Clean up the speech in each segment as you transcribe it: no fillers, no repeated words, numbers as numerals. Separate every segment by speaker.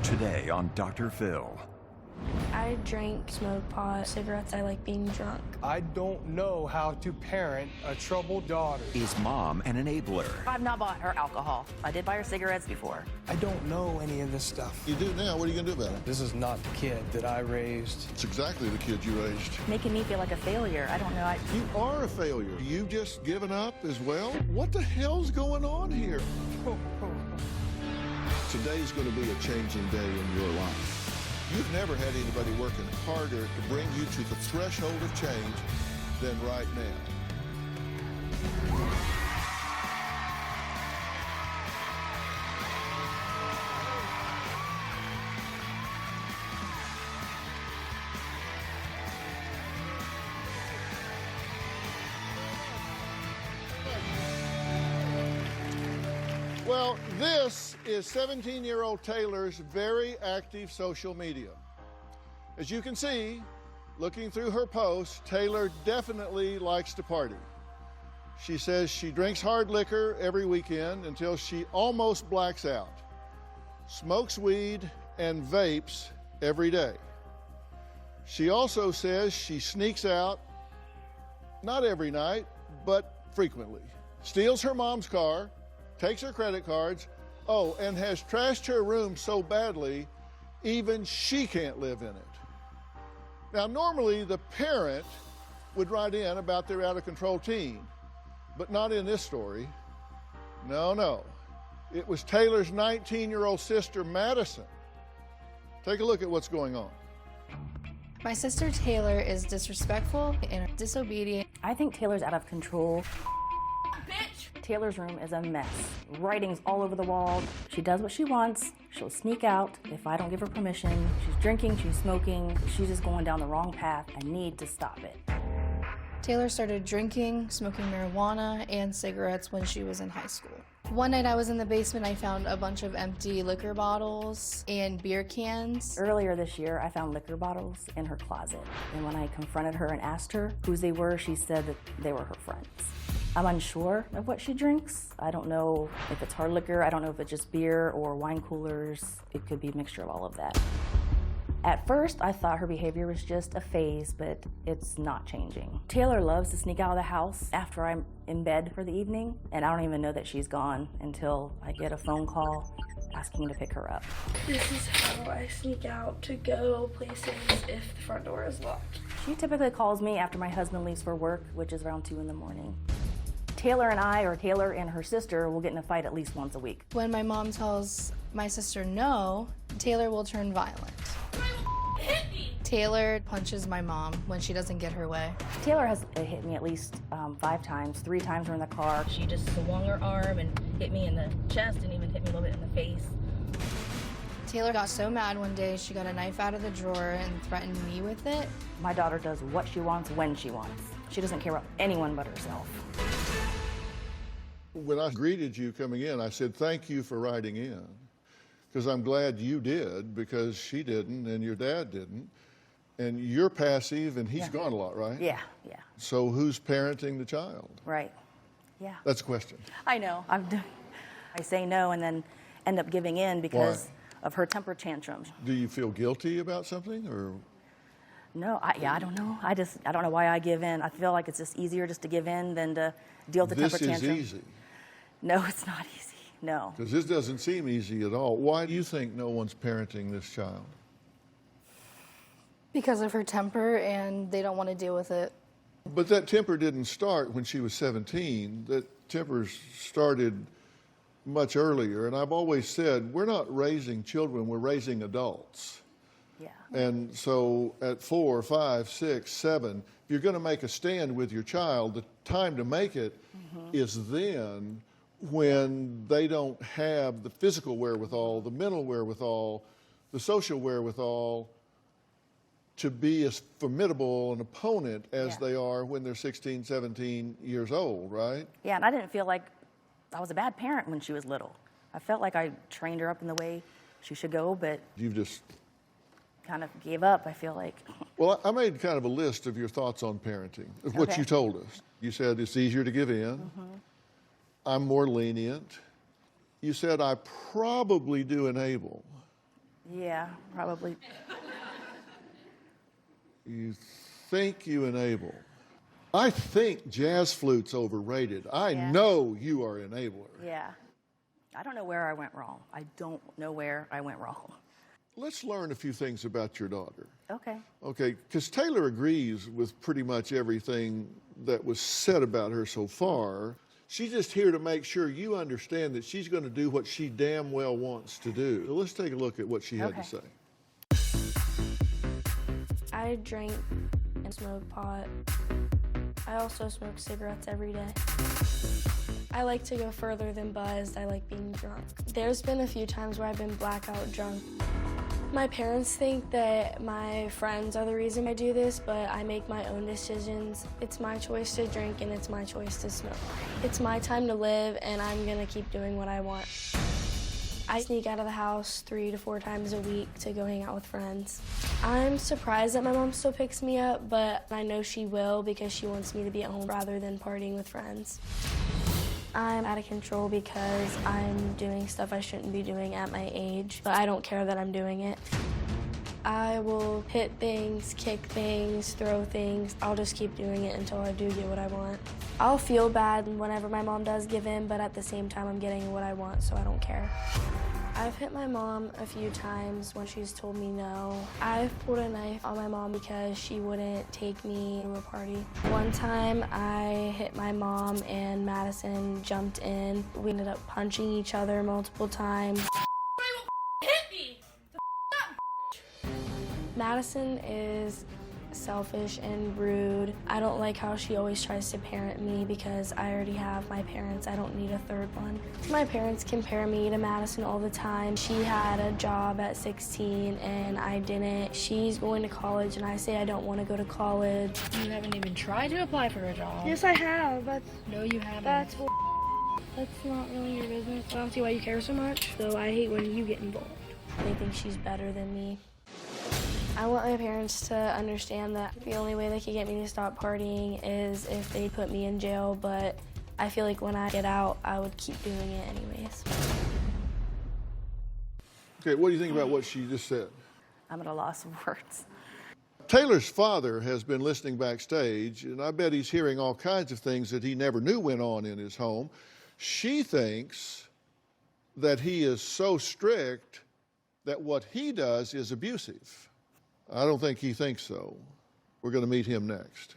Speaker 1: Today on Dr. Phil.
Speaker 2: I drink, smoke pot, cigarettes. I like being drunk.
Speaker 3: I don't know how to parent a troubled daughter.
Speaker 1: Is mom an enabler?
Speaker 4: I've not bought her alcohol. I did buy her cigarettes before.
Speaker 3: I don't know any of this stuff.
Speaker 5: You do now, what are you gonna do about it?
Speaker 3: This is not the kid that I raised.
Speaker 5: It's exactly the kid you raised.
Speaker 4: Making me feel like a failure. I don't know.
Speaker 5: You are a failure. You just given up as well? What the hell's going on here? Today's gonna be a changing day in your life. You've never had anybody working harder to bring you to the threshold of change than right now. Well, this is 17-year-old Taylor's very active social media. As you can see, looking through her posts, Taylor definitely likes to party. She says she drinks hard liquor every weekend until she almost blacks out, smokes weed, and vapes every day. She also says she sneaks out, not every night, but frequently, steals her mom's car, takes her credit cards, and has trashed her room so badly, even she can't live in it. Now, normally the parent would write in about their out-of-control teen, but not in this story. No. It was Taylor's 19-year-old sister, Madison. Take a look at what's going on.
Speaker 6: My sister Taylor is disrespectful and disobedient.
Speaker 4: I think Taylor's out of control. Taylor's room is a mess. Writing's all over the wall. She does what she wants. She'll sneak out if I don't give her permission. She's drinking, she's smoking. She's just going down the wrong path. I need to stop it.
Speaker 6: Taylor started drinking, smoking marijuana, and cigarettes when she was in high school. One night I was in the basement, I found a bunch of empty liquor bottles and beer cans.
Speaker 4: Earlier this year, I found liquor bottles in her closet. And when I confronted her and asked her who they were, she said that they were her friends. I'm unsure of what she drinks. I don't know if it's hard liquor. I don't know if it's just beer or wine coolers. It could be a mixture of all of that. At first, I thought her behavior was just a phase, but it's not changing. Taylor loves to sneak out of the house after I'm in bed for the evening, and I don't even know that she's gone until I get a phone call asking to pick her up.
Speaker 2: This is how I sneak out to go places if the front door is locked.
Speaker 4: She typically calls me after my husband leaves for work, which is around 2 in the morning. Taylor and I, or Taylor and her sister, will get in a fight at least once a week.
Speaker 6: When my mom tells my sister no, Taylor will turn violent. Taylor punches my mom when she doesn't get her way.
Speaker 4: Taylor has hit me at least 5 times, 3 times we're in the car. She just swung her arm and hit me in the chest and even hit me a little bit in the face.
Speaker 6: Taylor got so mad one day, she got a knife out of the drawer and threatened me with it.
Speaker 4: My daughter does what she wants, when she wants. She doesn't care about anyone but herself.
Speaker 5: When I greeted you coming in, I said, thank you for writing in, because I'm glad you did, because she didn't and your dad didn't. And you're passive and he's gone a lot, right?
Speaker 4: Yeah.
Speaker 5: So who's parenting the child?
Speaker 4: Right, yeah.
Speaker 5: That's a question.
Speaker 4: I know, I say no and then end up giving in because of her temper tantrums.
Speaker 5: Do you feel guilty about something, or?
Speaker 4: No, I don't know. I don't know why I give in. I feel like it's just easier just to give in than to deal with the temper tantrum.
Speaker 5: This is easy.
Speaker 4: No, it's not easy, no.
Speaker 5: Because this doesn't seem easy at all. Why do you think no one's parenting this child?
Speaker 6: Because of her temper, and they don't want to deal with it.
Speaker 5: But that temper didn't start when she was 17. That temper started much earlier. And I've always said, we're not raising children, we're raising adults.
Speaker 4: Yeah.
Speaker 5: And so at 4, 5, 6, 7, if you're going to make a stand with your child, the time to make it is then, when they don't have the physical wherewithal, the mental wherewithal, the social wherewithal to be as formidable an opponent as they are when they're 16, 17 years old, right?
Speaker 4: Yeah, and I didn't feel like I was a bad parent when she was little. I felt like I trained her up in the way she should go, but
Speaker 5: You've just
Speaker 4: kind of gave up, I feel like.
Speaker 5: Well, I made kind of a list of your thoughts on parenting, of what you told us. You said it's easier to give in. I'm more lenient. You said I probably do enable.
Speaker 4: Yeah, probably.
Speaker 5: You think you enable. I think jazz flute's overrated. I
Speaker 4: Yeah.
Speaker 5: know you are enabler.
Speaker 4: Yeah. I don't know where I went wrong. I don't know where I went wrong.
Speaker 5: Let's learn a few things about your daughter.
Speaker 4: Okay.
Speaker 5: Okay, because Taylor agrees with pretty much everything that was said about her so far. She's just here to make sure you understand that she's going to do what she damn well wants to do. So let's take a look at what she had to
Speaker 4: Okay.
Speaker 5: say.
Speaker 2: I drink and smoke pot. I also smoke cigarettes every day. I like to go further than buzzed. I like being drunk. There's been a few times where I've been blackout drunk. My parents think that my friends are the reason I do this, but I make my own decisions. It's my choice to drink and it's my choice to smoke. It's my time to live and I'm gonna keep doing what I want. I sneak out of the house 3 to 4 times a week to go hang out with friends. I'm surprised that my mom still picks me up, but I know she will because she wants me to be at home rather than partying with friends. I'm out of control because I'm doing stuff I shouldn't be doing at my age, but I don't care that I'm doing it. I will hit things, kick things, throw things. I'll just keep doing it until I do get what I want. I'll feel bad whenever my mom does give in, but at the same time I'm getting what I want, so I don't care. I've hit my mom a few times when she's told me no. I've pulled a knife on my mom because she wouldn't take me to a party. One time I hit my mom and Madison jumped in. We ended up punching each other multiple times. Madison is selfish and rude. I don't like how she always tries to parent me because I already have my parents. I don't need a third one. My parents compare me to Madison all the time. She had a job at 16 and I didn't. She's going to college and I say I don't want to go to college.
Speaker 7: You haven't even tried to apply for a job.
Speaker 2: Yes, I have.
Speaker 7: No, you haven't.
Speaker 2: That's not really your business. I don't see why you care so much. So I hate when you get involved. They think she's better than me. I want my parents to understand that the only way they can get me to stop partying is if they put me in jail, but I feel like when I get out, I would keep doing it anyways.
Speaker 5: Okay, what do you think about what she just said?
Speaker 4: I'm at a loss of words.
Speaker 5: Taylor's father has been listening backstage, and I bet he's hearing all kinds of things that he never knew went on in his home. She thinks that he is so strict that what he does is abusive. I don't think he thinks so. We're going to meet him next.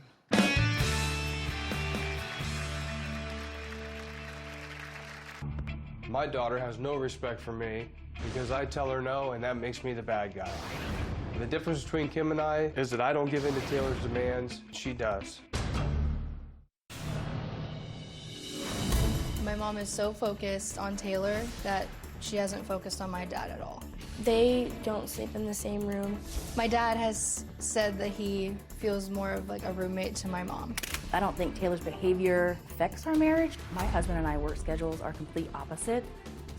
Speaker 8: My daughter has no respect for me because I tell her no, and that makes me the bad guy. The difference between Kim and I is that I don't give in to Taylor's demands. She does.
Speaker 6: My mom is so focused on Taylor that she hasn't focused on my dad at all.
Speaker 2: They don't sleep in the same room.
Speaker 6: My dad has said that he feels more of like a roommate to my mom.
Speaker 4: I don't think Taylor's behavior affects our marriage. My husband and I work schedules are complete opposite,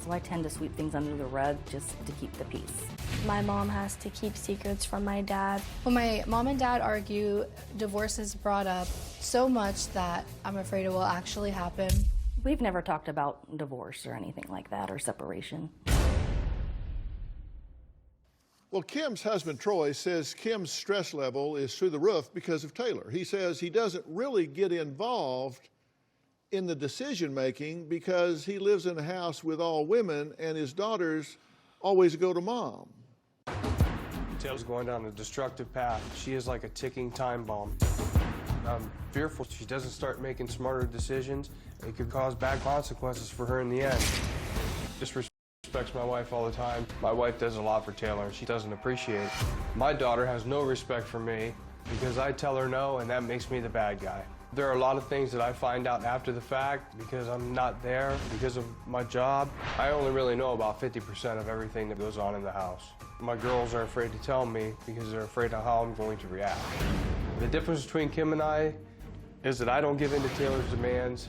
Speaker 4: so I tend to sweep things under the rug just to keep the peace.
Speaker 2: My mom has to keep secrets from my dad.
Speaker 6: When my mom and dad argue, divorce is brought up so much that I'm afraid it will actually happen.
Speaker 4: We've never talked about divorce or anything like that, or separation.
Speaker 5: Well, Kim's husband, Troy, says Kim's stress level is through the roof because of Taylor. He says he doesn't really get involved in the decision-making because he lives in a house with all women and his daughters always go to mom.
Speaker 8: Taylor's going down a destructive path. She is like a ticking time bomb. I'm fearful she doesn't start making smarter decisions. It could cause bad consequences for her in the end. Disrespects my wife all the time. My wife does a lot for Taylor, and she doesn't appreciate it. My daughter has no respect for me because I tell her no, and that makes me the bad guy. There are a lot of things that I find out after the fact because I'm not there, because of my job. I only really know about 50% of everything that goes on in the house. My girls are afraid to tell me because they're afraid of how I'm going to react. The difference between Kim and I is that I don't give in to Taylor's demands,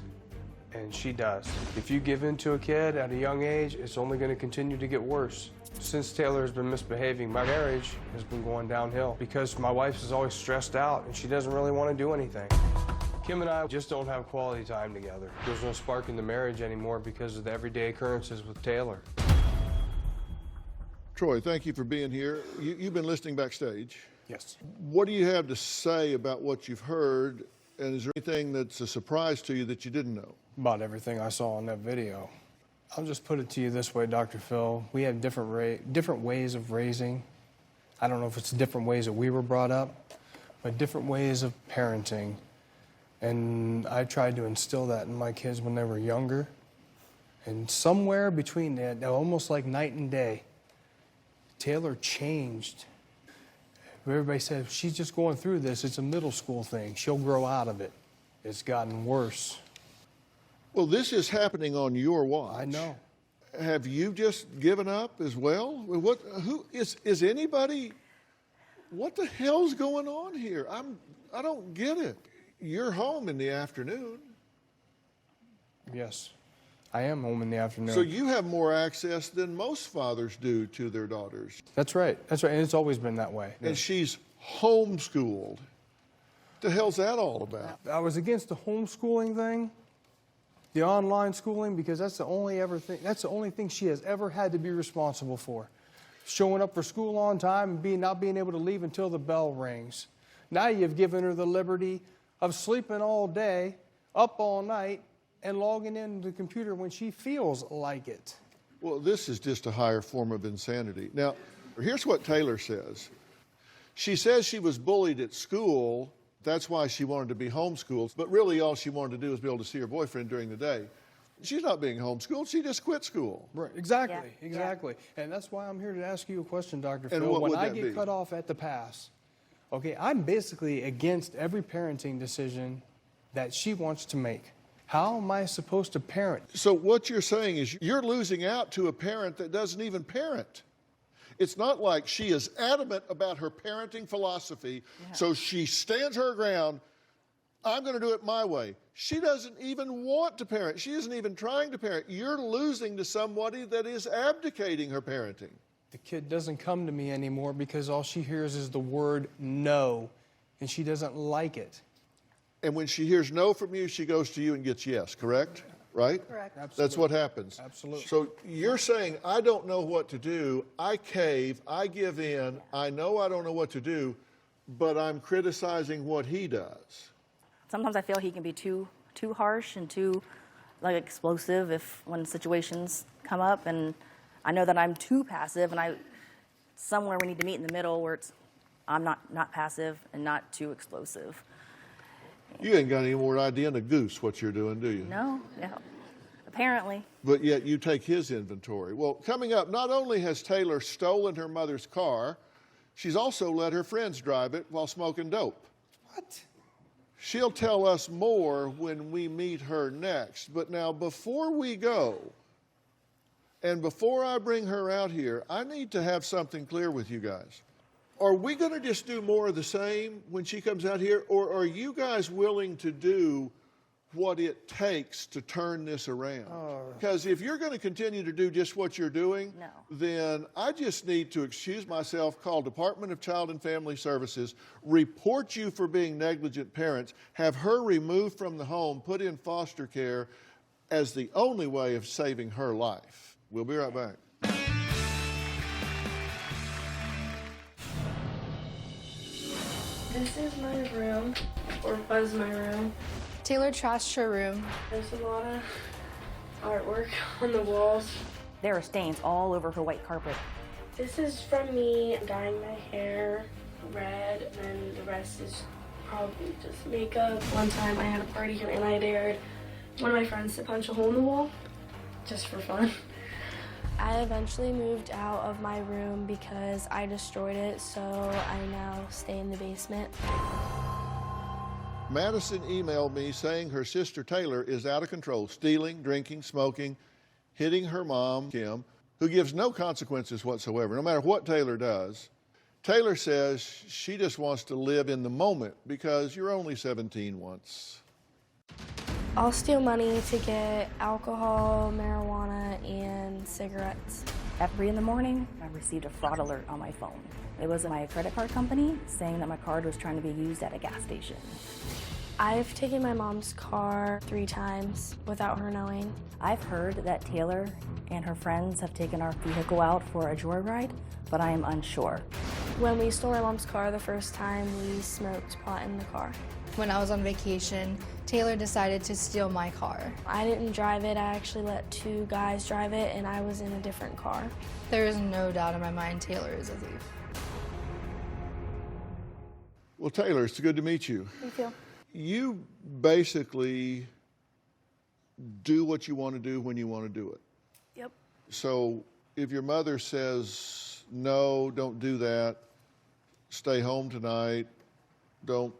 Speaker 8: and she does. If you give in to a kid at a young age, it's only going to continue to get worse. Since Taylor has been misbehaving, my marriage has been going downhill because my wife is always stressed out and she doesn't really want to do anything. Kim and I just don't have quality time together. There's no spark in the marriage anymore because of the everyday occurrences with Taylor.
Speaker 5: Troy, thank you for being here. You've been listening backstage.
Speaker 8: Yes.
Speaker 5: What do you have to say about what you've heard, and is there anything that's a surprise to you that you didn't know?
Speaker 8: About everything I saw in that video. I'll just put it to you this way, Dr. Phil. We have different ways of raising. I don't know if it's different ways that we were brought up, but different ways of parenting. And I tried to instill that in my kids when they were younger. And somewhere between that, almost like night and day, Taylor changed. Everybody said, she's just going through this. It's a middle school thing. She'll grow out of it. It's gotten worse.
Speaker 5: Well, this is happening on your watch.
Speaker 8: I know.
Speaker 5: Have you just given up as well? Who is anybody? What the hell's going on here? I don't get it. You're home in the afternoon.
Speaker 8: Yes, I am home in the afternoon.
Speaker 5: So you have more access than most fathers do to their daughters.
Speaker 8: That's right. That's right. And it's always been that way.
Speaker 5: And she's homeschooled. What the hell's that all about?
Speaker 8: I was against the homeschooling thing, the online schooling, because that's the only thing she has ever had to be responsible for. Showing up for school on time and not being able to leave until the bell rings. Now you've given her the liberty of sleeping all day, up all night, and logging into the computer when she feels like it.
Speaker 5: Well, this is just a higher form of insanity. Now, here's what Taylor says. She says she was bullied at school. That's why she wanted to be homeschooled. But really, all she wanted to do was be able to see her boyfriend during the day. She's not being homeschooled. She just quit school.
Speaker 8: Right. Exactly.
Speaker 4: Yeah.
Speaker 8: Exactly. Yeah. And that's why I'm here to ask you a question, Dr.
Speaker 5: And
Speaker 8: Phil.
Speaker 5: what
Speaker 8: When
Speaker 5: would
Speaker 8: I
Speaker 5: that
Speaker 8: get
Speaker 5: be?
Speaker 8: cut off at the pass, okay, I'm basically against every parenting decision that she wants to make. How am I supposed to parent?
Speaker 5: So what you're saying is you're losing out to a parent that doesn't even parent. It's not like she is adamant about her parenting philosophy, so she stands her ground. I'm going to do it my way. She doesn't even want to parent. She isn't even trying to parent. You're losing to somebody that is abdicating her parenting.
Speaker 8: The kid doesn't come to me anymore because all she hears is the word no, and she doesn't like it.
Speaker 5: And when she hears no from you, she goes to you and gets yes, correct? Right?
Speaker 6: Correct.
Speaker 5: That's what happens.
Speaker 8: Absolutely.
Speaker 5: So you're saying, I don't know what to do. I cave. I give in. I know I don't know what to do, but I'm criticizing what he does.
Speaker 4: Sometimes I feel he can be too harsh and too explosive when situations come up, and I know that I'm too passive, and somewhere we need to meet in the middle where I'm not passive and not too explosive.
Speaker 5: You ain't got any more idea than a goose what you're doing, do you?
Speaker 4: No, yeah, apparently.
Speaker 5: But yet you take his inventory. Well, coming up, not only has Taylor stolen her mother's car, she's also let her friends drive it while smoking dope.
Speaker 8: What?
Speaker 5: She'll tell us more when we meet her next. But now, before we go, and before I bring her out here, I need to have something clear with you guys. Are we going to just do more of the same when she comes out here, or are you guys willing to do what it takes to turn this around? Because if you're going to continue to do just what you're doing, then I just need to excuse myself, call Department of Child and Family Services, report you for being negligent parents, have her removed from the home, put in foster care as the only way of saving her life. We'll be right back.
Speaker 2: This is my room, or was my room.
Speaker 6: Taylor trashed her room.
Speaker 2: There's a lot of artwork on the walls.
Speaker 4: There are stains all over her white carpet.
Speaker 2: This is from me dyeing my hair red, and the rest is probably just makeup. One time I had a party and I dared one of my friends to punch a hole in the wall, just for fun. I eventually moved out of my room because I destroyed it, so I now stay in the basement.
Speaker 5: Madison emailed me saying her sister Taylor is out of control, stealing, drinking, smoking, hitting her mom, Kim, who gives no consequences whatsoever, no matter what Taylor does. Taylor says she just wants to live in the moment because you're only 17 once.
Speaker 2: I'll steal money to get alcohol, marijuana, and cigarettes.
Speaker 4: At 3 in the morning, I received a fraud alert on my phone. It was my credit card company saying that my card was trying to be used at a gas station.
Speaker 2: I've taken my mom's car 3 times without her knowing.
Speaker 4: I've heard that Taylor and her friends have taken our vehicle out for a joyride, but I am unsure.
Speaker 2: When we stole my mom's car the first time, we smoked pot in the car.
Speaker 6: When I was on vacation, Taylor decided to steal my car.
Speaker 2: I didn't drive it, I actually let 2 guys drive it, and I was in a different car.
Speaker 6: There is no doubt in my mind Taylor is a thief.
Speaker 5: Well, Taylor, it's good to meet you.
Speaker 2: Thank you.
Speaker 5: You basically do what you want to do when you want to do it.
Speaker 2: Yep.
Speaker 5: So if your mother says, no, don't do that, stay home tonight, don't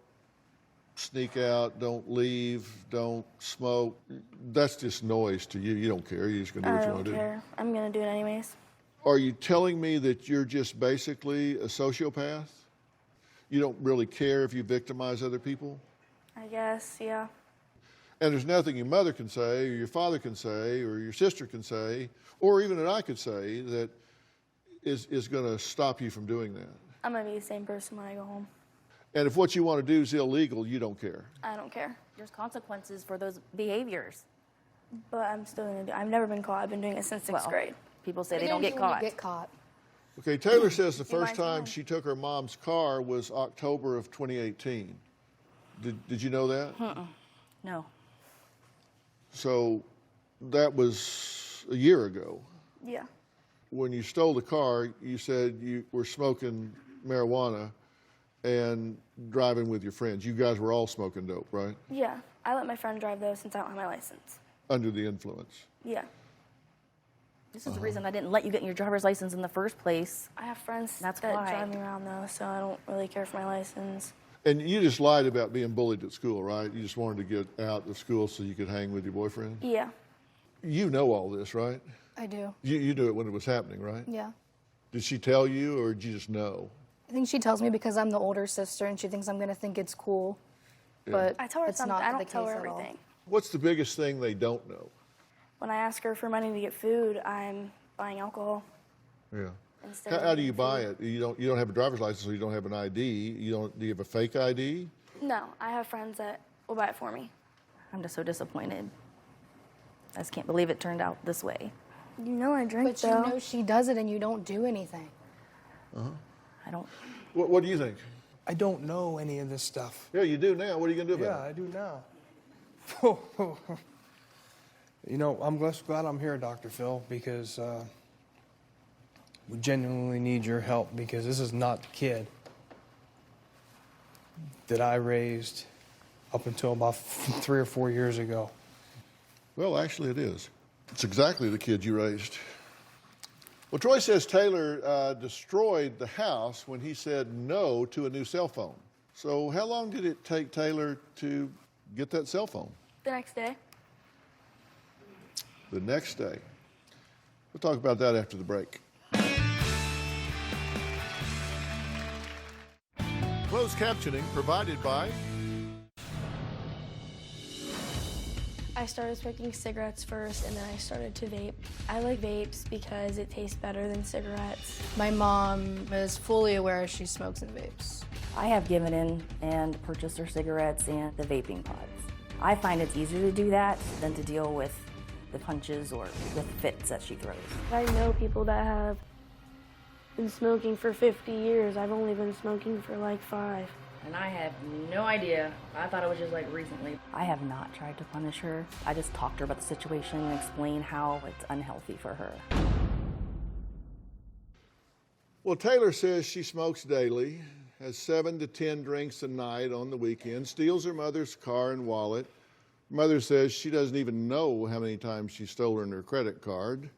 Speaker 5: sneak out, don't leave, don't smoke, that's just noise to you. You don't care. You're just going to do what you want to do.
Speaker 2: I don't care. I'm going to do it anyways.
Speaker 5: Are you telling me that you're just basically a sociopath? You don't really care if you victimize other people?
Speaker 2: I guess, yeah.
Speaker 5: And there's nothing your mother can say, or your father can say, or your sister can say, or even that I could say that is going to stop you from doing that.
Speaker 2: I'm going to be the same person when I go home.
Speaker 5: And if what you want to do is illegal, you don't care.
Speaker 2: I don't care.
Speaker 4: There's consequences for those behaviors.
Speaker 2: But I'm still going to do it. I've never been caught. I've been doing it since 6th grade.
Speaker 4: People say they don't get caught.
Speaker 6: Get caught.
Speaker 5: Okay, Taylor says the first
Speaker 2: mind
Speaker 5: time
Speaker 2: telling?
Speaker 5: she took her mom's car was October of 2018. Did you know that?
Speaker 4: No.
Speaker 5: So that was a year ago.
Speaker 2: Yeah.
Speaker 5: When you stole the car, you said you were smoking marijuana and driving with your friends. You guys were all smoking dope, right?
Speaker 2: Yeah. I let my friend drive, though, since I don't have my license.
Speaker 5: Under the influence.
Speaker 2: Yeah.
Speaker 4: This is the reason I didn't let you get your driver's license in the first place.
Speaker 2: I have friends
Speaker 4: That's
Speaker 2: that
Speaker 4: why.
Speaker 2: drive me around, though, so I don't really care for my license.
Speaker 5: And you just lied about being bullied at school, right? You just wanted to get out of school so you could hang with your boyfriend?
Speaker 2: Yeah.
Speaker 5: You know all this, right?
Speaker 6: I do.
Speaker 5: You knew it when it was happening, right?
Speaker 6: Yeah.
Speaker 5: Did she tell you, or did you just know?
Speaker 6: I think she tells me because I'm the older sister and she thinks I'm going to think it's cool. But
Speaker 2: I tell her
Speaker 6: it's
Speaker 2: something.
Speaker 6: not
Speaker 2: I
Speaker 6: the
Speaker 2: don't tell
Speaker 6: case
Speaker 2: her
Speaker 6: at all.
Speaker 2: everything.
Speaker 5: What's the biggest thing they don't know?
Speaker 2: When I ask her for money to get food, I'm buying alcohol.
Speaker 5: Yeah.
Speaker 2: Instead of
Speaker 5: How do
Speaker 2: getting
Speaker 5: you buy
Speaker 2: food.
Speaker 5: it? You don't have a driver's license, so you don't have an ID. Do you have a fake ID?
Speaker 2: No, I have friends that will buy it for me.
Speaker 4: I'm just so disappointed. I just can't believe it turned out this way.
Speaker 2: You know I drink,
Speaker 6: But you
Speaker 2: though.
Speaker 6: know she does it and you don't do anything.
Speaker 4: I don't.
Speaker 5: What do you think?
Speaker 8: I don't know any of this stuff.
Speaker 5: Yeah, you do now. What are you going to do
Speaker 8: Yeah,
Speaker 5: about
Speaker 8: I do now. You know, I'm glad I'm here, Dr. Phil, because we genuinely need your help, because this is not the kid that I raised up until about 3 or 4 years ago.
Speaker 5: it? Well, actually, it is. It's exactly the kid you raised. Well, Troy says Taylor destroyed the house when he said no to a new cell phone. So how long did it take Taylor to get that cell phone?
Speaker 2: The next day.
Speaker 5: The next day. We'll talk about that after the break. Closed captioning provided by...
Speaker 2: I started smoking cigarettes first, and then I started to vape. I like vapes because it tastes better than cigarettes.
Speaker 6: My mom is fully aware she smokes and vapes.
Speaker 4: I have given in and purchased her cigarettes and the vaping pods. I find it's easier to do that than to deal with the punches or the fits that she throws.
Speaker 2: I know people that have been smoking for 50 years. I've only been smoking for like 5.
Speaker 4: And I have no idea. I thought it was just like recently. I have not tried to punish her. I just talked to her about the situation and explained how it's unhealthy for her.
Speaker 5: Well, Taylor says she smokes daily, has 7 to 10 drinks a night on the weekend, steals her mother's car and wallet. Mother says she doesn't even know how many times she's stolen her credit card.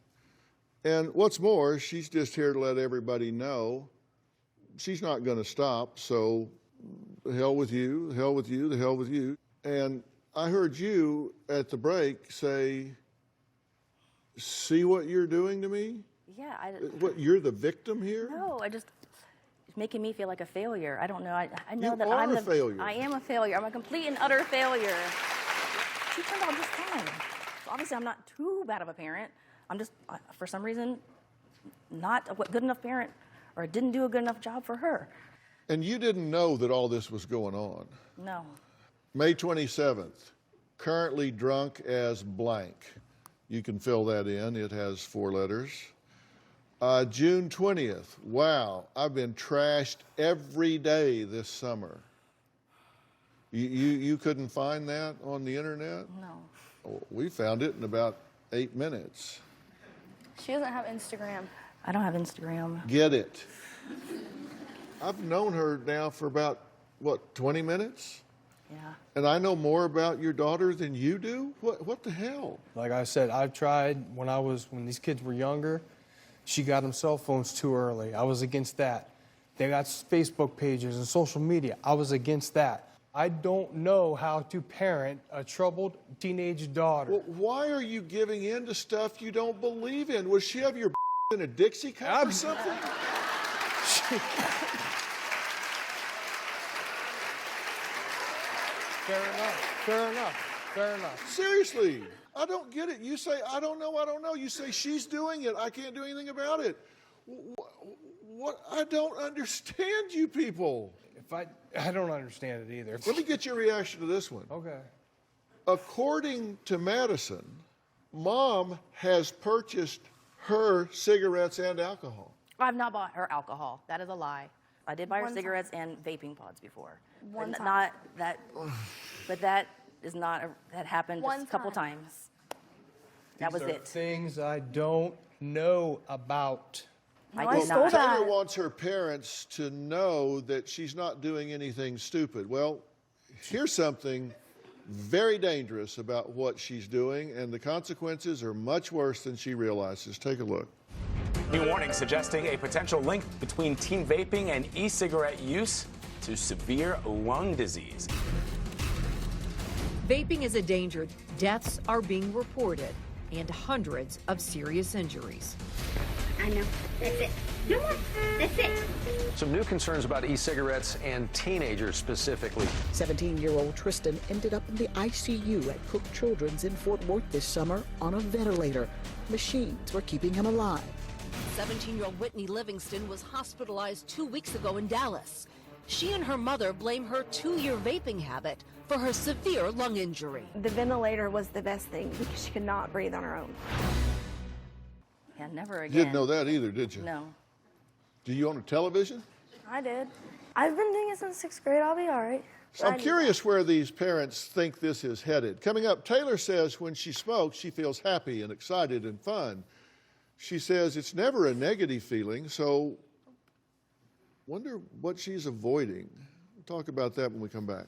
Speaker 5: And what's more, she's just here to let everybody know she's not going to stop, so the hell with you, the hell with you, the hell with you. And I heard you at the break say, see what you're doing to me?
Speaker 4: Yeah,
Speaker 5: What, you're the victim here?
Speaker 4: no, it's making me feel like a failure. I don't know. I know
Speaker 5: You
Speaker 4: that
Speaker 5: are
Speaker 4: I'm
Speaker 5: a failure.
Speaker 4: I am a failure. I'm a complete and utter failure. She turned out just fine. So obviously, I'm not too bad of a parent. I'm just, for some reason, not a good enough parent, or didn't do a good enough job for her.
Speaker 5: And you didn't know that all this was going on.
Speaker 4: No.
Speaker 5: May 27th, currently drunk as blank. You can fill that in. It has 4 letters. June 20th, wow, I've been trashed every day this summer. You couldn't find that on the internet?
Speaker 4: No.
Speaker 5: Oh, we found it in about 8 minutes.
Speaker 2: She doesn't have Instagram.
Speaker 4: I don't have Instagram.
Speaker 5: Get it. I've known her now for about, 20 minutes?
Speaker 4: Yeah.
Speaker 5: And I know more about your daughter than you do? What the hell?
Speaker 8: Like I said, I've tried when these kids were younger. She got them cell phones too early. I was against that. They got Facebook pages and social media. I was against that. I don't know how to parent a troubled teenage daughter.
Speaker 5: Well, why are you giving in to stuff you don't believe in? Would she have your in a Dixie cup or something?
Speaker 8: Fair enough.
Speaker 5: Seriously, I don't get it. You say, I don't know. You say, she's doing it. I can't do anything about it. What? I don't understand you people.
Speaker 8: I don't understand it either.
Speaker 5: Let me get your reaction to this one.
Speaker 8: Okay.
Speaker 5: According to Madison, Mom has purchased her cigarettes and alcohol.
Speaker 4: I've not bought her alcohol. That is a lie. I did buy her
Speaker 2: One
Speaker 4: cigarettes and vaping pods before.
Speaker 2: One
Speaker 4: But
Speaker 2: time.
Speaker 4: Not that, but that is not, that happened
Speaker 2: One
Speaker 4: just a couple
Speaker 2: time.
Speaker 4: times. That was
Speaker 8: These are
Speaker 4: it.
Speaker 8: things I don't know about.
Speaker 2: I
Speaker 4: did
Speaker 2: stole
Speaker 4: not.
Speaker 2: that.
Speaker 5: Taylor wants her parents to know that she's not doing anything stupid. Well, here's something very dangerous about what she's doing, and the consequences are much worse than she realizes. Take a look.
Speaker 9: New warning suggesting a potential link between teen vaping and e-cigarette use to severe lung disease.
Speaker 10: Vaping is a danger. Deaths are being reported and hundreds of serious injuries.
Speaker 11: I know. That's it. No more. That's it.
Speaker 12: Some new concerns about e-cigarettes and teenagers specifically.
Speaker 13: 17-year-old Tristan ended up in the ICU at Cook Children's in Fort Worth this summer on a ventilator. Machines were keeping him alive.
Speaker 10: 17-year-old Whitney Livingston was hospitalized 2 weeks ago in Dallas. She and her mother blame her 2-year vaping habit for her severe lung injury.
Speaker 2: The ventilator was the best thing because she could not breathe on her own.
Speaker 4: Yeah, never again.
Speaker 5: You didn't know that either, did you?
Speaker 4: No.
Speaker 5: Do you own a television?
Speaker 2: I did. I've been doing it since 6th grade. I'll be all right.
Speaker 5: So I'm curious where these parents think this is headed. Coming up, Taylor says when she smokes, she feels happy and excited and fun. She says it's never a negative feeling, so wonder what she's avoiding. We'll talk about that when we come back.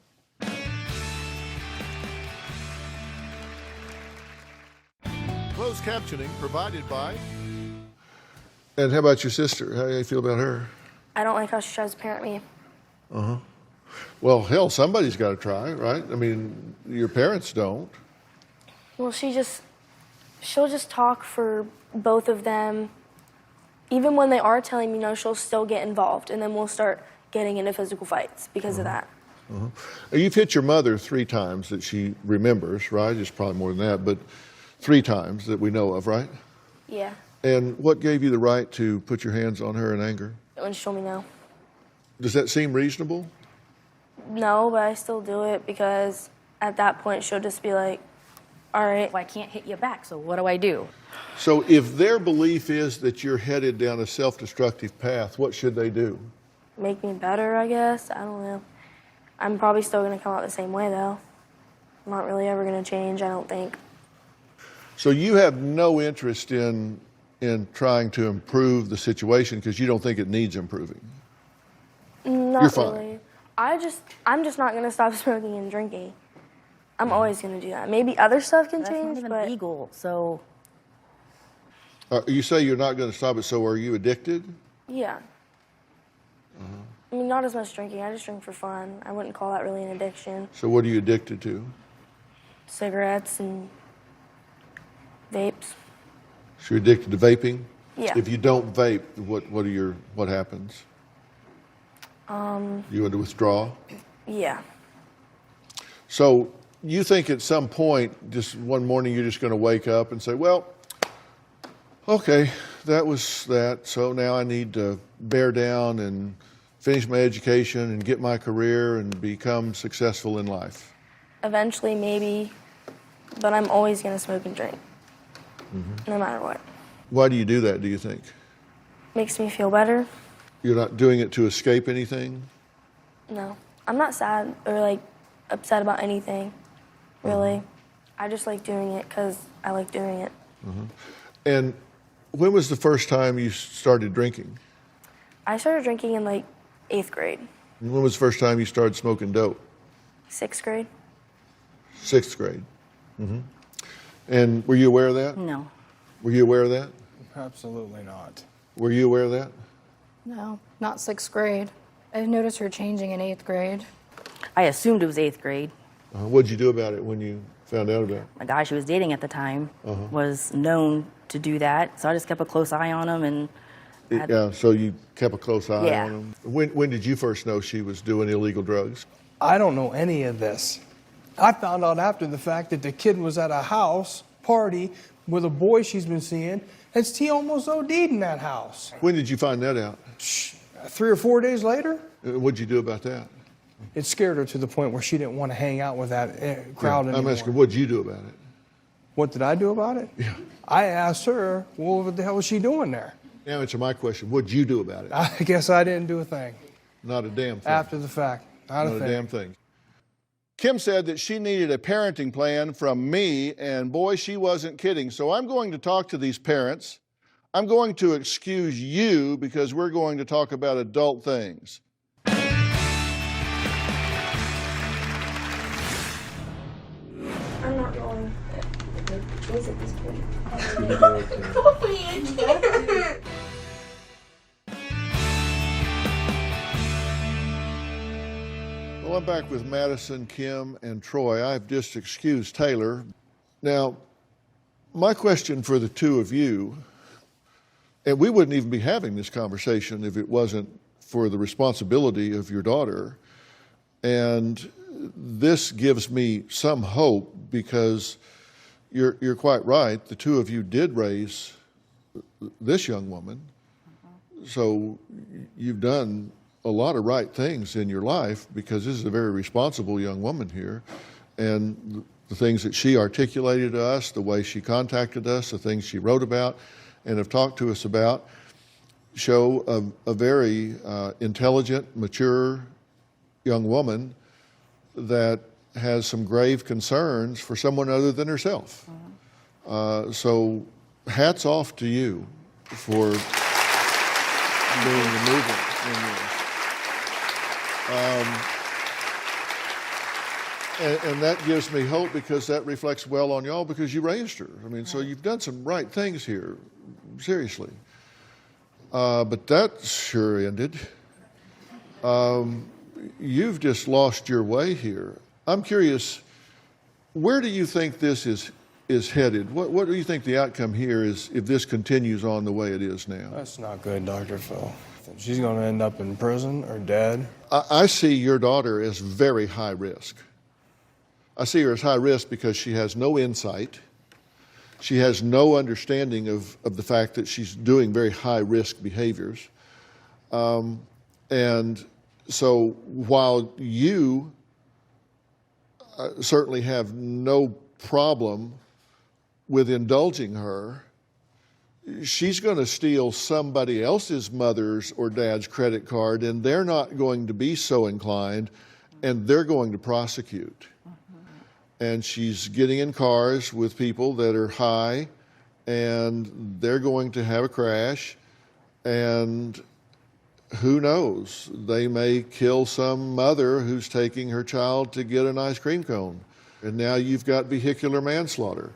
Speaker 5: Closed captioning provided by... And how about your sister? How do you feel about her?
Speaker 2: I don't like how she tries to parent me.
Speaker 5: Uh-huh. Well, hell, somebody's got to try, right? I mean, your parents don't.
Speaker 2: Well, she'll just talk for both of them. Even when they are telling me no, she'll still get involved, and then we'll start getting into physical fights because of that.
Speaker 5: You've hit your mother 3 times that she remembers, right? It's probably more than that, but 3 times that we know of, right?
Speaker 2: Yeah.
Speaker 5: And what gave you the right to put your hands on her in anger?
Speaker 2: When she told me no.
Speaker 5: Does that seem reasonable?
Speaker 2: No, but I still do it because at that point she'll just be like, all right.
Speaker 4: Well, I can't hit you back, so what do I do?
Speaker 5: So if their belief is that you're headed down a self-destructive path, what should they do?
Speaker 2: Make me better, I guess. I don't know. I'm probably still going to come out the same way, though. I'm not really ever going to change, I don't think.
Speaker 5: So you have no interest in trying to improve the situation because you don't think it needs improving?
Speaker 2: Not
Speaker 5: You're fine.
Speaker 2: really. I'm just not going to stop smoking and drinking. I'm always going to do that. Maybe other stuff can
Speaker 4: That's
Speaker 2: change,
Speaker 4: not even
Speaker 2: but
Speaker 4: legal, so
Speaker 5: You say you're not going to stop it, so are you addicted?
Speaker 2: yeah. I mean, not as much drinking. I just drink for fun. I wouldn't call that really an addiction.
Speaker 5: So what are you addicted to?
Speaker 2: Cigarettes and vapes.
Speaker 5: So you're addicted to vaping?
Speaker 2: Yeah.
Speaker 5: If you don't vape, what happens? You want to withdraw?
Speaker 2: Yeah.
Speaker 5: So you think at some point, just one morning, you're just going to wake up and say, well, okay, that was that. So now I need to bear down and finish my education and get my career and become successful in life.
Speaker 2: Eventually, maybe, but I'm always going to smoke and drink, no matter what.
Speaker 5: Why do you do that, do you think?
Speaker 2: Makes me feel better.
Speaker 5: You're not doing it to escape anything?
Speaker 2: No, I'm not sad or like upset about anything, really. I just like doing it because I like doing it.
Speaker 5: And when was the first time you started drinking?
Speaker 2: I started drinking in like 8th grade,
Speaker 5: When was the first time you started smoking dope?
Speaker 2: 6th grade.
Speaker 5: 6th grade. And were you aware of that?
Speaker 4: No.
Speaker 5: Were you aware of that?
Speaker 8: Absolutely not.
Speaker 5: Were you aware of that?
Speaker 6: No, not 6th grade. I've noticed her changing in 8th grade.
Speaker 4: I assumed it was 8th grade.
Speaker 5: What'd you do about it when you found out about it?
Speaker 4: A guy she was dating at the time was known to do that, so I just kept a close eye on him and
Speaker 5: Yeah, so you kept a close eye
Speaker 4: Yeah.
Speaker 5: on him. When did you first know she was doing illegal drugs?
Speaker 8: I don't know any of this. I found out after the fact that the kid was at a house party with a boy she's been seeing, and he almost OD'd in that house.
Speaker 5: When did you find that out?
Speaker 8: 3 or 4 days later,
Speaker 5: What'd you do about that?
Speaker 8: it scared her to the point where she didn't want to hang out with that crowd
Speaker 5: I'm
Speaker 8: anymore.
Speaker 5: asking, what'd you do about it?
Speaker 8: What did I do about it?
Speaker 5: Yeah.
Speaker 8: I asked her, well, what the hell was she doing there?
Speaker 5: Now answer my question. What'd you do about it?
Speaker 8: I guess I didn't do a thing.
Speaker 5: Not a damn thing.
Speaker 8: After the fact. Not a thing.
Speaker 5: Damn thing. Kim said that she needed a parenting plan from me, and boy, she wasn't kidding. So I'm going to talk to these parents. I'm going to excuse you because we're going to talk about adult things.
Speaker 2: I'm not rolling the cheese at this point.
Speaker 5: Well, I'm back with Madison, Kim, and Troy. I've just excused Taylor. Now, my question for the two of you, and we wouldn't even be having this conversation if it wasn't for the responsibility of your daughter, and this gives me some hope because you're quite right. The two of you did raise this young woman, so you've done a lot of right things in your life because this is a very responsible young woman here, and the things that she articulated to us, the way she contacted us, the things she wrote about and have talked to us about show a very intelligent, mature young woman that has some grave concerns for someone other than herself. So hats off to you for doing the movement in this. And that gives me hope because that reflects well on y'all because you raised her. I mean, so you've done some right things here, seriously. But that sure ended. You've just lost your way here. I'm curious, where do you think this is headed? What do you think the outcome here is if this continues on the way it is now?
Speaker 8: That's not good, Dr. Phil. She's going to end up in prison or dead.
Speaker 5: I see your daughter as very high risk. I see her as high risk because she has no insight. She has no understanding of the fact that she's doing very high risk behaviors. And so while you certainly have no problem with indulging her, she's going to steal somebody else's mother's or dad's credit card, and they're not going to be so inclined, and they're going to prosecute. And she's getting in cars with people that are high, and they're going to have a crash, and who knows, they may kill some mother who's taking her child to get an ice cream cone. And now you've got vehicular manslaughter.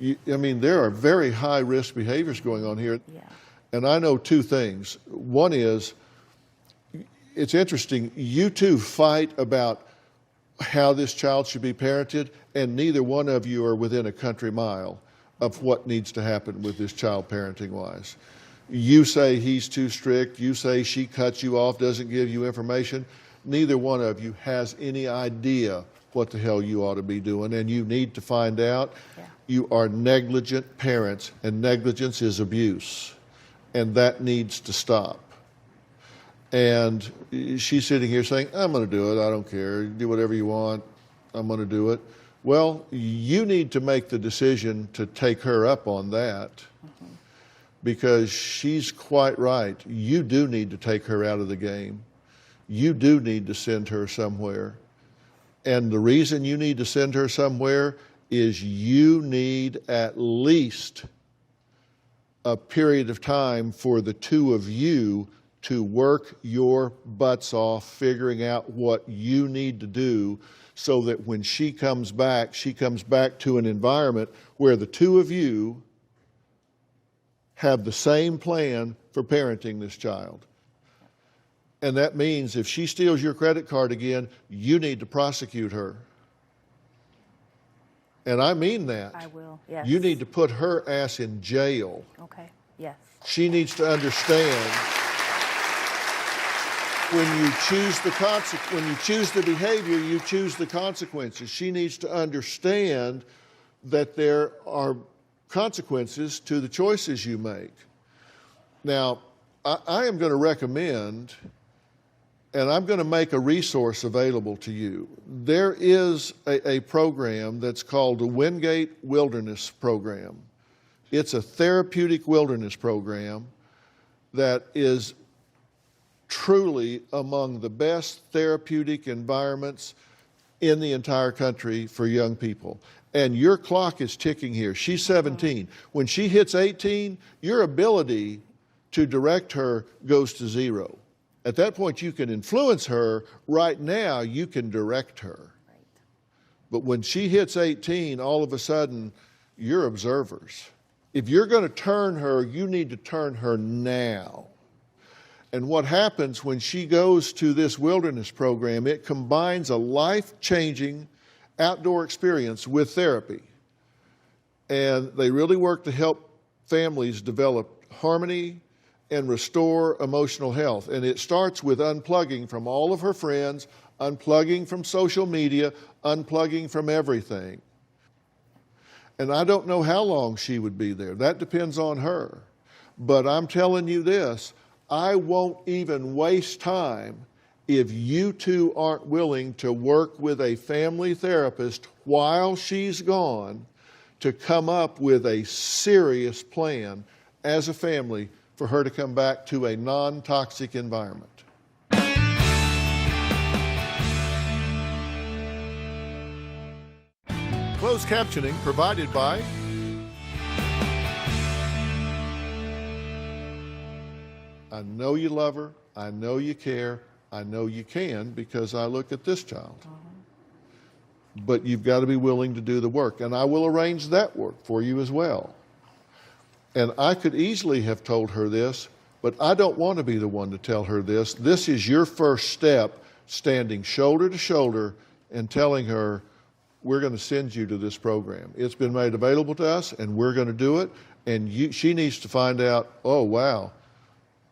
Speaker 5: I mean, there are very high-risk behaviors going on here.
Speaker 4: Yeah.
Speaker 5: And I know two things. One is, it's interesting, you two fight about how this child should be parented, and neither one of you are within a country mile of what needs to happen with this child parenting-wise. You say he's too strict. You say she cuts you off, doesn't give you information. Neither one of you has any idea what the hell you ought to be doing, and you need to find out.
Speaker 4: Yeah.
Speaker 5: You are negligent parents, and negligence is abuse, and that needs to stop. And she's sitting here saying, I'm going to do it. I don't care. Do whatever you want. I'm going to do it. Well, you need to make the decision to take her up on that, because she's quite right. You do need to take her out of the game. You do need to send her somewhere. And the reason you need to send her somewhere is you need at least a period of time for the two of you to work your butts off figuring out what you need to do, so that when she comes back to an environment where the two of you have the same plan for parenting this child. And that means if she steals your credit card again, you need to prosecute her. And I mean that.
Speaker 4: I will, yes.
Speaker 5: You need to put her ass in jail.
Speaker 4: Okay, yes.
Speaker 5: She needs to understand when you choose the behavior, you choose the consequences. She needs to understand that there are consequences to the choices you make. Now, I am going to recommend, and I'm going to make a resource available to you. There is a program that's called the Wingate Wilderness Program. It's a therapeutic wilderness program that is truly among the best therapeutic environments in the entire country for young people. And your clock is ticking here. She's 17. When she hits 18, your ability to direct her goes to zero. At that point, you can influence her. Right now, you can direct her. Right. But when she hits 18, all of a sudden, you're observers. If you're going to turn her, you need to turn her now. And what happens when she goes to this wilderness program, it combines a life-changing outdoor experience with therapy. And they really work to help families develop harmony and restore emotional health. And it starts with unplugging from all of her friends, unplugging from social media, unplugging from everything. And I don't know how long she would be there. That depends on her. But I'm telling you this, I won't even waste time if you two aren't willing to work with a family therapist while she's gone to come up with a serious plan as a family for her to come back to a non-toxic environment. Closed captioning provided by I know you love her, I know you care, I know you can because I look at this child. But you've got to be willing to do the work, and I will arrange that work for you as well. And I could easily have told her this, but I don't want to be the one to tell her this. This is your first step, standing shoulder to shoulder and telling her, we're going to send you to this program. It's been made available to us, and we're going to do it. And she needs to find out, oh, wow,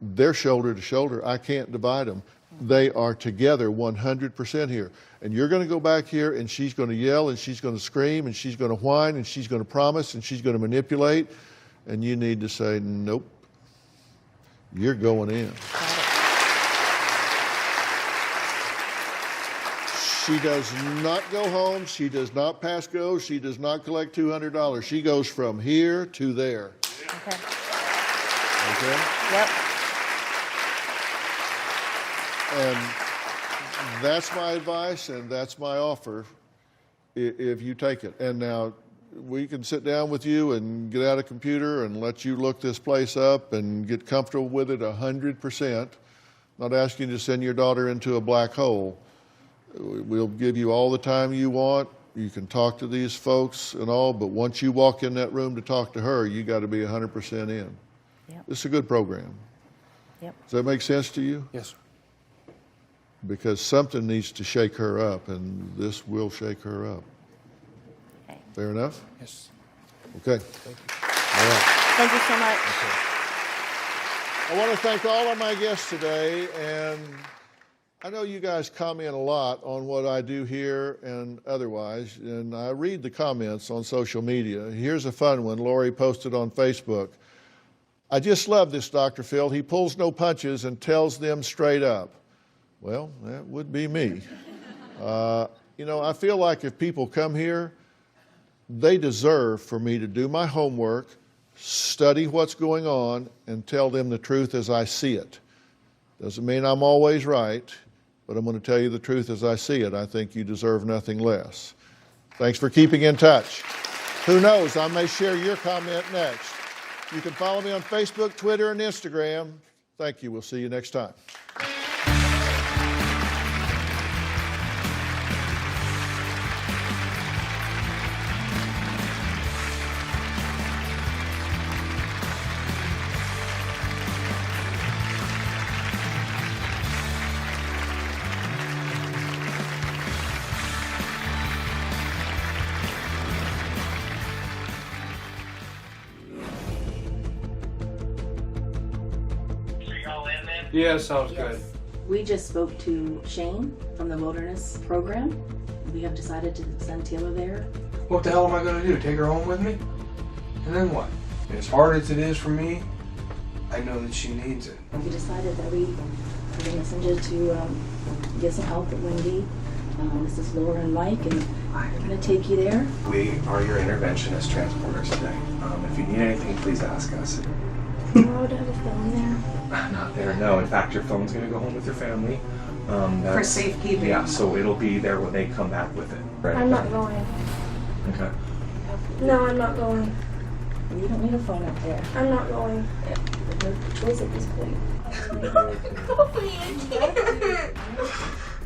Speaker 5: they're shoulder to shoulder. I can't divide them. They are together 100% here. And you're going to go back here, and she's going to yell, and she's going to scream, and she's going to whine, and she's going to promise, and she's going to manipulate. And you need to say, nope, you're going in. She does not go home. She does not pass go. She does not collect $200. She goes from here to there.
Speaker 4: Okay.
Speaker 5: Okay?
Speaker 4: Yep.
Speaker 5: And that's my advice, and that's my offer if you take it. And now we can sit down with you and get out a computer and let you look this place up and get comfortable with it 100%. Not asking you to send your daughter into a black hole. We'll give you all the time you want. You can talk to these folks and all, but once you walk in that room to talk to her, you got to be 100% in.
Speaker 4: Yep.
Speaker 5: It's a good program.
Speaker 4: Yep.
Speaker 5: Does that make sense to you?
Speaker 8: Yes, sir.
Speaker 5: Because something needs to shake her up, and this will shake her up.
Speaker 4: Okay.
Speaker 5: Fair enough?
Speaker 8: Yes.
Speaker 5: Okay.
Speaker 8: Thank you.
Speaker 5: All right.
Speaker 4: Thank you so much.
Speaker 5: I want to thank all of my guests today, and I know you guys comment a lot on what I do here and otherwise, and I read the comments on social media. Here's a fun one Lori posted on Facebook. I just love this Dr. Phil. He pulls no punches and tells them straight up. Well, that would be me. You know, I feel like if people come here, they deserve for me to do my homework, study what's going on, and tell them the truth as I see it. Doesn't mean I'm always right, but I'm going to tell you the truth as I see it. I think you deserve nothing less. Thanks for keeping in touch. Who knows, I may share your comment next. You can follow me on Facebook, Twitter, and Instagram. Thank you. We'll see you next time.
Speaker 8: Yeah, sounds good.
Speaker 4: We just spoke to Shane from the Wilderness Program. We have decided to send Taylor there.
Speaker 8: What the hell am I going to do? Take her home with me? And then what? As hard as it is for me, I know that she needs it.
Speaker 4: We decided that we were going to send you to get some help at Wendy. This is Laura and Mike, and we're going to take you there.
Speaker 14: We are your interventionist transporters today. If you need anything, please ask us.
Speaker 2: Oh, I would have a phone there.
Speaker 14: Not there, no. In fact, your phone's going to go home with your family.
Speaker 15: For safekeeping.
Speaker 14: Yeah, so it'll be there when they come back with it. Right?
Speaker 2: I'm not going.
Speaker 14: Okay.
Speaker 2: No, I'm not going.
Speaker 4: You don't need a phone up there.
Speaker 2: I'm not going.
Speaker 4: There's no choice at this point.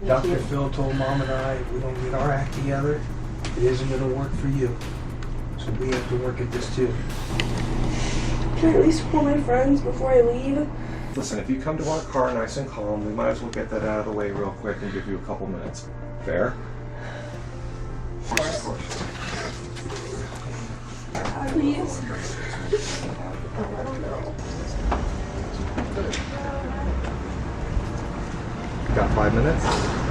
Speaker 8: Dr. Phil told Mom and I if we don't get our act together, it isn't going to work for you. So we have to work at this too.
Speaker 2: Can I at least call my friends before I leave?
Speaker 14: Listen, if you come to our car nice and calm, we might as well get that out of the way real quick and give you a couple minutes. Fair? Of course.
Speaker 2: Please.
Speaker 14: Got 5 minutes?